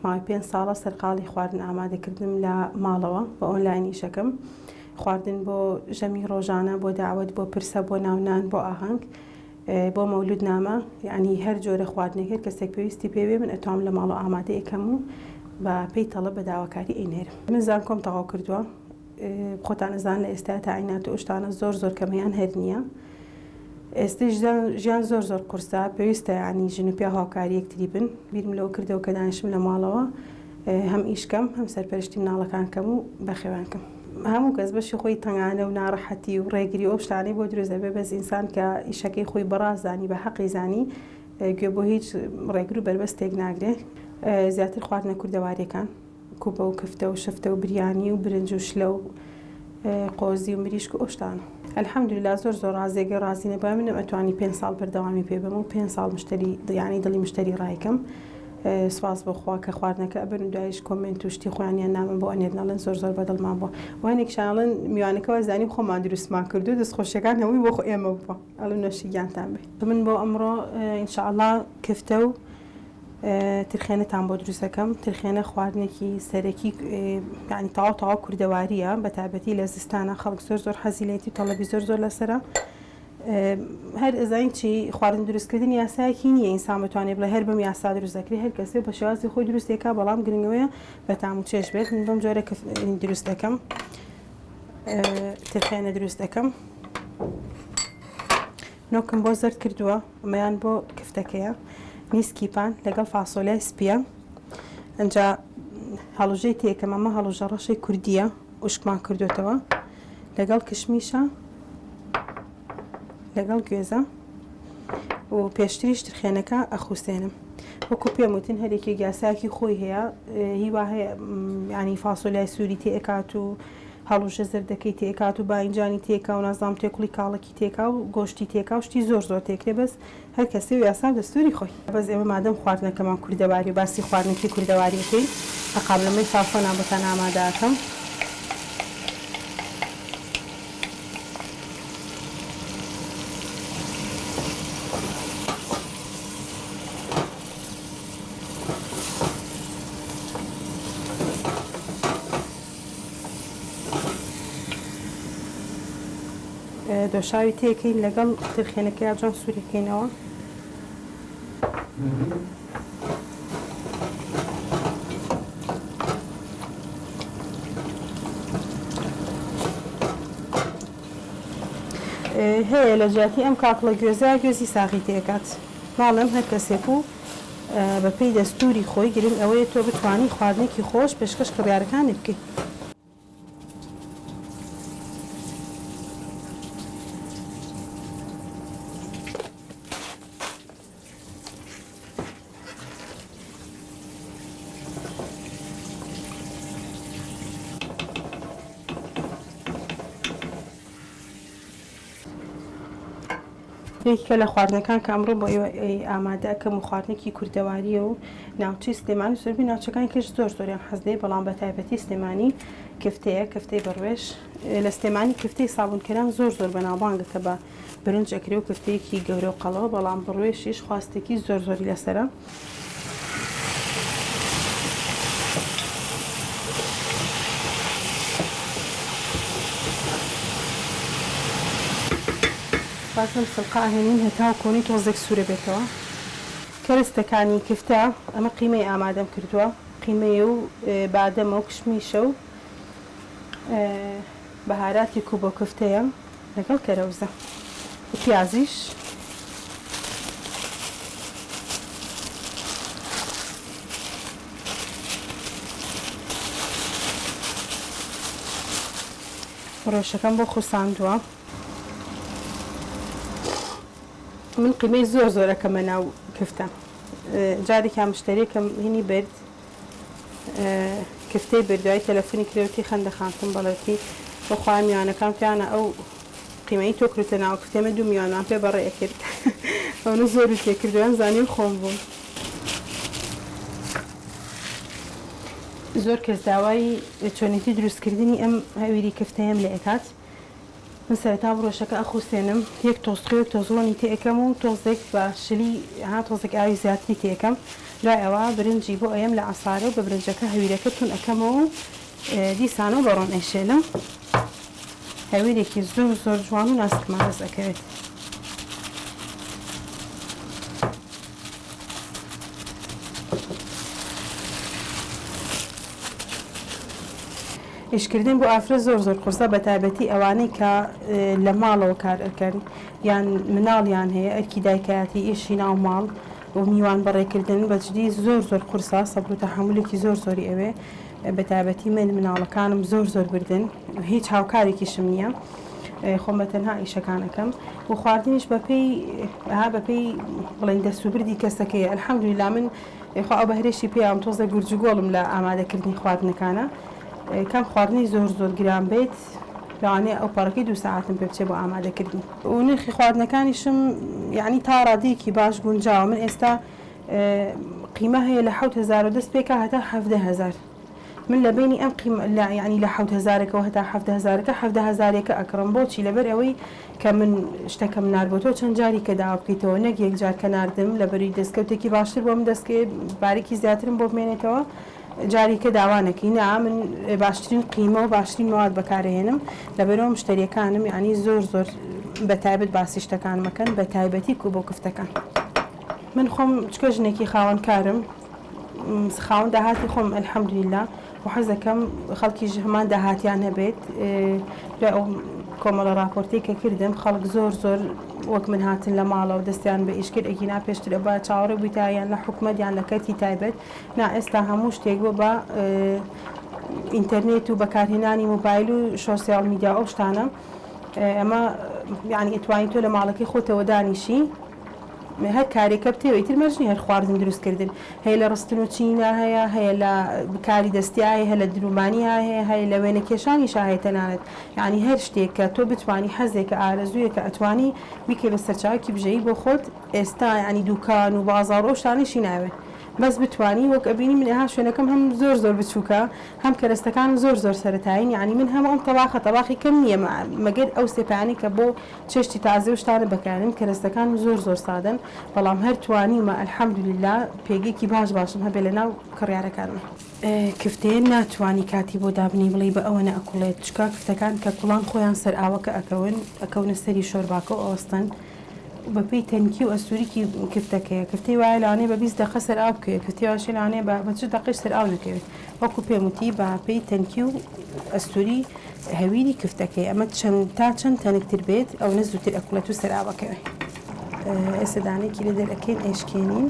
ماوەی 5 ساڵە سەرقاڵی خواردن ئامادەکردم لە ماڵەوە بە ئۆنلاینی شەکەم خواردن بۆ ژەمی ڕۆژانە بۆ داوەت بۆ پرسە بۆ ناونان بۆ ئاهەنگ بۆ مەولودنامە یعنی هەر جۆرە خواردنێک کەسێک پێویستی پێوێ من ئەتوانم لە ماڵەوە ئامادە ئەکەم و بە پێی تەڵە بە داواکاری ئەینێرم من زان کۆم تەواو کردووە خۆتان ئەزان لە ئێستا تاعینات و شتانە زۆر کەمەیان هەر نییە ئێستا ژیان زۆر قورسە پێویستە ینی ژن و پیا هاوکاری یەکتری بن بیرم لەوە کردەوە کە دانیشتم لە ماڵەوە هەم ئیشکەم هەم سەرپەرشتی مناڵەکانکەم و بەخێوانکەم هەموو کەس بەشی خۆی تەنگانە و ناڕەحەتی و ڕێگری ئەو شتانەی بۆ دروست دەبێت بەس ئینسان کە ئیشەکەی خۆی بەڕازانی بە حەقی زانی گوێ بۆ هیچ ڕێگر و بەربەستێک ناگرێت زیاتر خواردنە کوردەواریەکان کوپە و کفتە و شفتە و بریانی و برنج و شلە و قۆزی و مریشک و ئەو شتانە الحەمدوللا زۆر ڕازێگە ڕازی نەبووە منم ئەتوانی 5 ساڵ بەردەوامی پێ بم و 5 ساڵ مشتری یعنی دڵی مشتری ڕایکەم سواس بۆخوا کە خواردنەکە ئەبن و دوایش کۆمنت و شتی خۆیانیان نامن بۆ ئەنێت نەڵێن زۆر بەدڵمان بووە وانێکشانڵن میوانەکەەوە زانی خۆمان دروستمان کردو دەستخۆشیەکان هەمووی بۆ ئێمە بووە ئەڵم نەشی گیانتان بێت من بۆ ئەمڕۆ ئینشاءڵڵا کفتە و ترخێنەتان بۆ دروستەکەم ترخێنە خواردنێکی سەرەکی ینی تەواو کوردەواریە بە تایبەتی لە زستانە خەڵک زۆر حەزی لێتی و تەڵەبی زۆر لەسرە هەر ئەزین چی خواردن دروستکردن یاسایەکی نییە ئینسان بتوانێت بڵێ هەر بەم یاسا دروست دەکرێت هەر کەسێ بە شێوازی خۆی دروستێکا بەڵام گرنگەوەیە بە تام و چێش بێت من بەم جۆرە دروست دەکەم ترخێنە دروست دەکەم نۆکم بۆ زرد کردووە ئەمەیان بۆ کفتەکەیە نیسکیپان لەگەڵ فاسۆلیای سپیە ئەنجا هەڵوژەی تێکەم ئەمە هەڵوژە ڕەشەی کوردیە وشکمان کردوێتەوە لەگەڵ کشمیشە لەگەڵ گوێزە و پێشتریش ترخێنەکە ئەخوستێنم وەکو پێم وتن هەرێکی یاساکی خۆی هەیە هیوا هەیە ینی فاسۆلیای سووری تێکات و هەڵوژە زەردەکەی تێکات و باینجانی تێکا و نازام تێکوڵی کاڵکی تێکا و گۆشتی تێکا و شتی زۆر تێکرێ بەس هەر کەسێ و یاسا دەستوری خۆی بەس ئێمە مادەم خواردنەکەمان کوردەواری و باسی خواردنەکەی کوردەواریەکەی قابلمەی فافۆنا بەتان ئامادەکەم دۆشاوی تێکەین لەگەڵ ترخێنەکە یاجان سووریەکەینەوە هەیە لە جیاتی ئەم کاکڵە گوێزە گوێزی ساغی تێکات ماڵم هەر کەسێک و بەپێی دەستوری خۆی گرنگ ئەوەیە تۆ بتوانی خواردنێکی خۆش پێشکەش کڕیارەکانی بکەیت یەکێکە لە خواردنەکان کە ئەمڕۆ بۆ ئامادەکەم و خواردنێکی کوردەواریە و ناوچەی سلێمانی سوربی ناوچەکانی کەش زۆریان حەزدەی بەڵام بە تایبەتی سلێمانی کفتەیە کفتەی بەڕوێش لە سلێمانی کفتەی سابونکەران زۆر بەناوبانگە کە بە برنج ئەکرێ و کفتەیەکی گەورە و قەڵەوە بەڵام بڕوێشیش خواستێکی زۆری لەسرە بازم سڵقا هێنین هەتا و کۆنی تۆزێک سوورە بێتەوە کەرستەکانی کفتە ئەمە قیمەی ئامادەم کردووە قیمەیە و بادەمە و کشمیشە و بەهاراتی و بۆ کفتەیە لەگەڵ کەرەوزە و پیازیش ڕۆشەکەم بۆ خوساندووە من قیمەی زۆرەکەمە ناو کفتە جارێکیان مشتەرێکم هینی برد کفتەی بردوای تەلەفۆنی کرێوەتی خەندەخانتم بەڵێتی بەخوا میوانەکان پیانە ئەو قیمەی تۆ کردتە ناو کفتێمە 2 میلیۆنمان پێ بەڕێ کرد ئەوە زۆری تێکردویان زانیم خۆم بووم زۆر کەس داوای چۆنێتی دروستکردنی ئەم هەویری کفتەیەم لە ئەکات من سەرەتا بڕۆشەکە ئەخوسێنم یەک تۆستخی و تۆزۆنی تێکەم و تۆزێک بە شلی تۆزێک ئاوی زیاتری تێکەم دوای ئەوە برنجی بۆ ئەم لە عسارە و بە برنجەکە هەویرەکە تون ئەەکەمەوە و دیسانە بەڕۆن ئەشێلم هەویرێکی زۆر جوان و ناسکمانەز ئەکەوێت. ئیشکردن بۆ ئافرە زۆر قورسە بە تایبەتی ئەوانەی کە لە ماڵەوە کار ئەکەن یان مناڵیان هەیە ئەرکی دایکایەتی ئیشی ناو ماڵ و میوان بەڕێکردن بەجددی زۆر قورسە سەبر و تەحملێکی زۆری ئەوێ بە تایبەتی من مناڵەکانم زۆر بردن هیچ هاوکارێکیشم نییە خۆم بە تەنها ئیشەکانەکەم و خواردنیش بەپێی بڵێن دەستوبردی کەسەکەیە ئەلحەمدولیلا من خوا ئەو بەهرێشی پێیان تۆزە گورجگۆڵم لە ئامادەکردنی خواردنەکانە کەم خواردنی زۆر گران بێت لەوانەیە ئەو پەڕەکەی 2 ساعتم پێ بچێت بۆ ئامادەکردنی و نرخی خواردنەکانیشم یعنی تا ڕادەیەکی باش گونجاوە من ئێستا قیمە هەیە لە 7000 دەست پێکە هەتا 17000 من لە بینی ئەم ینی لە 7000ەوە هەتا 7000ەکە 7000ەکە ئەکڕم بۆچی لەبەر ئەوەی کە من شتەکەم نردبۆ چەند جاری کە داوا بکەیتەوە نەک یەک جار کە نردم لە بەری دەستکەوتێکی باشتر بۆ من دەستکەوێت باریکی زیاترم بۆ بمێنێتەوە جاریکە داوانەکەی نا من باشترین قیمە و باشترین مواد بەکارهێنم لەبەرەوە مشتریەکانم ینی زۆر بە تایبەت باسی شتەکان مەکەن بە تایبەتی و بۆ کفتەکان من خۆم چکە ژنێکی خاوەن کارم خاوەن داهاتی خۆم ئەلحەمدولیلا و حەزەکەم خەڵکیش هەمان داهاتیان هەبێت ئەو کۆمەڵە راپۆرتی کە کردم خەڵک زۆر وەک من هاتن لە ماڵەوە دەستیان بە ئیشکرد ئەگینا پێشتر بە چاوەڕێ بوویتیان لە حکومەت یان لە کەرتی تایبەت نا ئێستا هەموو شتێک بۆ بە ئینتەرنێت و بەکارهێنانی موبایل و سۆسیال میدیا ئەو شتانە ئەمە یعنی ئەتوانیت تۆ لە ماڵەکەی خۆتەوە دانیشی هەر کارێکە بتێوەی تر مەژنی هەر خواردن دروستکردن هەیە لە ڕستن و چینە هەیە لە بکاری دەستیایە هەیە لە درومانی هەیە لە وێنە کێشانی شاهێت تەنانەت یعنی هەر شتێک کە تۆ بتوانی حەزێکە ئارەزوویەکە ئەتوانی بیکەی بە سەرچاوێکی بژەیی بۆ خۆت ئێستا ینی دوکان و بازاڕ ئەو شتانیشی ناوێت بەس بتوانی وەک ئەبینی من ئەها شوێنەکەم هەم زۆر بچووکە هەم کەرەستەکان زۆر سەرەتایین یعنی من هەموو ئەم تەباخی کەم نییە مەگەر ئەو سێپیانی کە بۆ چێشتی تازە و شتانە بەکارن کەرەستەکان زۆر سادەن بەڵام هەر توانیمە ئەلحەمدولیلا پێگەیەکی باشم هەبێ لە ناو کڕیارەکانم کفتەیە ناتوانی کاتی بۆ دابنی بڵێ بە ئەوە نەئەکوڵێت چکا کفتەکان کە کوڵان خۆیان سەر ئاوەکە ئەکەونە سەری شۆرباکە و ئەوەستن بەپێی تەنکی و ئەستوریکی کفتەکەیە کفتەی وایە لەوانەیە بە 20 دقە سەر ئاو بکەوێت کفتی واشی لەوانەیە بە 40 دقیقەش سەر ئاو نەکەوێت وەکو پێم وتی بە پێی تەنکی و ئەستوری هەویری کفتەکەی ئەمە چەند تەنکتر بێت ئەو نە زووتر ئەکوڵێت و سەر ئاوەکەوێت ئێستا دانێکی لە دەرەکەین ئێشکێنین